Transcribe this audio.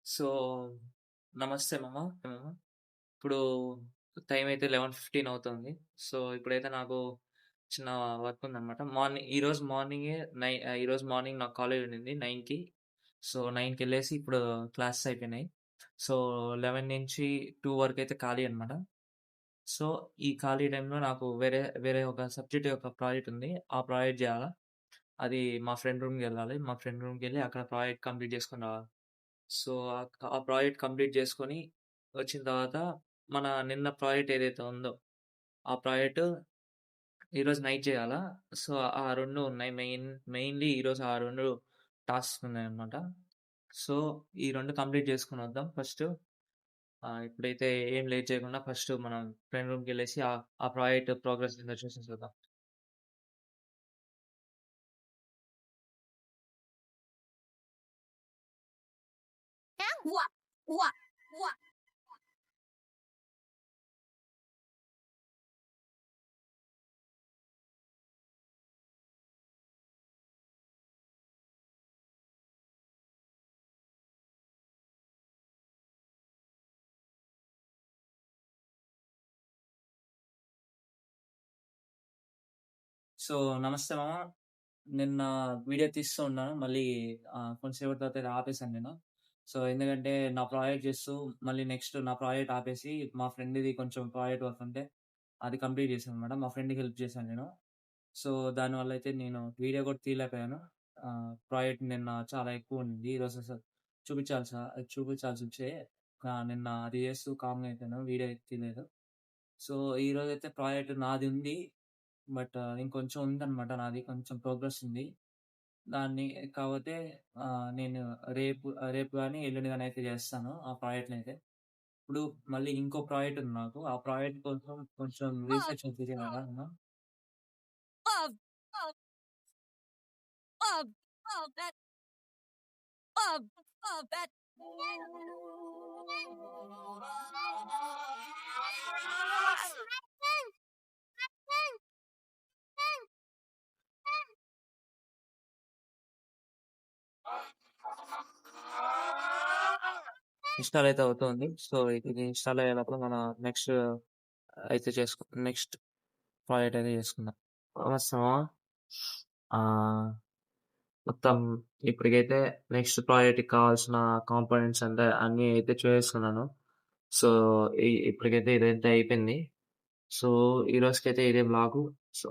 So, నమస్తే మామ. ఇప్పుడు టైం అయితే 11:15 అవుతుంది. సో, ఇప్పుడైతే నాకు చిన్న వర్క్ ఉందనమాట. ఈరోజు మార్నింగ్ నాకు కాలేజ్ ఉండింది 9కి. సో, 9కెళ్ళేసి ఇప్పుడు క్లాసెస్ అయిపోయినాయి. సో, 11 నుంచి 2 వరకైతే ఖాళీ అనమాట. సో, ఈ ఖాళీ టైంలో నాకు వేరే వేరే ఒక సబ్జెక్ట్ యొక్క ప్రాజెక్ట్ ఉంది. ఆ ప్రాజెక్ట్ జేయాలా. అది మా ఫ్రెండ్ రూమ్‌కెళ్ళాలి. మా ఫ్రెండ్ రూమ్‌కెళ్ళి అక్కడ ప్రాజెక్ట్ కంప్లీట్ చేసుకొని రావాలి. సో, ఆ ప్రాజెక్ట్ కంప్లీట్ చేసుకొని వచ్చిన తర్వాత మన నిన్న ప్రాజెక్ట్ ఏదైతే ఉందో, ఆ ప్రాజెక్ట్ ఈరోజు నైట్ చేయాలా. సో, ఆ 2 ఉన్నాయి. మెయిన్‌లీ ఈరోజు ఆ 2 టాస్క్స్ ఉన్నాయన్నమాట. సో, ఈ 2 కంప్లీట్ చేసుకొనొద్దాం ఫస్టు. ఇప్పుడైతే ఏం లేట్ చేయకుండా ఫస్ట్ మనం ఫ్రెండ్ రూమ్‌కెళ్ళేసి ఆ ప్రాజెక్ట్ ప్రోగ్రెస్ ఏందో చూసేసొద్దాం. What? What? What? సో, నమస్తే మామ. నిన్న వీడియో తీస్తూ ఉన్నాను. మళ్ళీ కొంతసేపటి తర్వాత ఇది ఆపేసాను నేను. సో, ఎందుకంటే నా ప్రాజెక్ట్ చేస్తూ మళ్ళీ నెక్స్ట్ నా ప్రాజెక్ట్ ఆపేసి మా ఫ్రెండ్‌ది కొంచెం ప్రాజెక్ట్ వర్క్ ఉంటే అది కంప్లీట్ చేశాననమాట. మా ఫ్రెండ్‌కి హెల్ప్ చేశాను నేను. సో, దానివల్ల అయితే నేను వీడియో కూడా తీయలేకపోయాను. ప్రాజెక్ట్ నిన్న చాలా ఎక్కువ ఉంది. ఈరోజు అసలు చూపించాల్సొచ్చే నిన్న అది చేస్తూ కామ్‌గా అయిపోయాను. వీడియో అయితే తీయలేదు. సో, ఈరోజైతే ప్రాజెక్ట్ నాది ఉంది. బట్ ఇంకొంచెం ఉందనమాట నాది. కొంచెం ప్రోగ్రెస్ ఉంది. దాన్ని కాపోతే నేను రేపు గాని, ఎల్లుండి గాని అయితే చేస్తాను ఆ ప్రాజెక్ట్‌నయితే. ఇప్పుడు మళ్ళీ ఇంకో ప్రాజెక్ట్ ఉంది నాకు. ఆ ప్రాజెక్ట్ కోసం కొంచెం Of, రీసెర్చ్ అది చేయాలా నేను. of, of, of, that, of that. Install అయితే అవుతుంది. సో, ఇది ఇన్‌స్టాల్ అయ్యేలోపల మన నెక్స్ట్ నెక్స్ట్ ప్రాజెక్ట్ అయితే చేసుకుందాం. అవసరమా? ఆహ్, మొత్తం ఇప్పటికైతే నెక్స్ట్ ప్రాజెక్ట్‌కి కావాల్సిన కాంపోనెంట్స్ అంటే అన్నీ అయితే చూసేసుకున్నాను. సో, ఇప్పటికైతే ఇదైతే అయిపోయింది. సో, ఈ రోజుకైతే ఇదే వ్లాగు. సో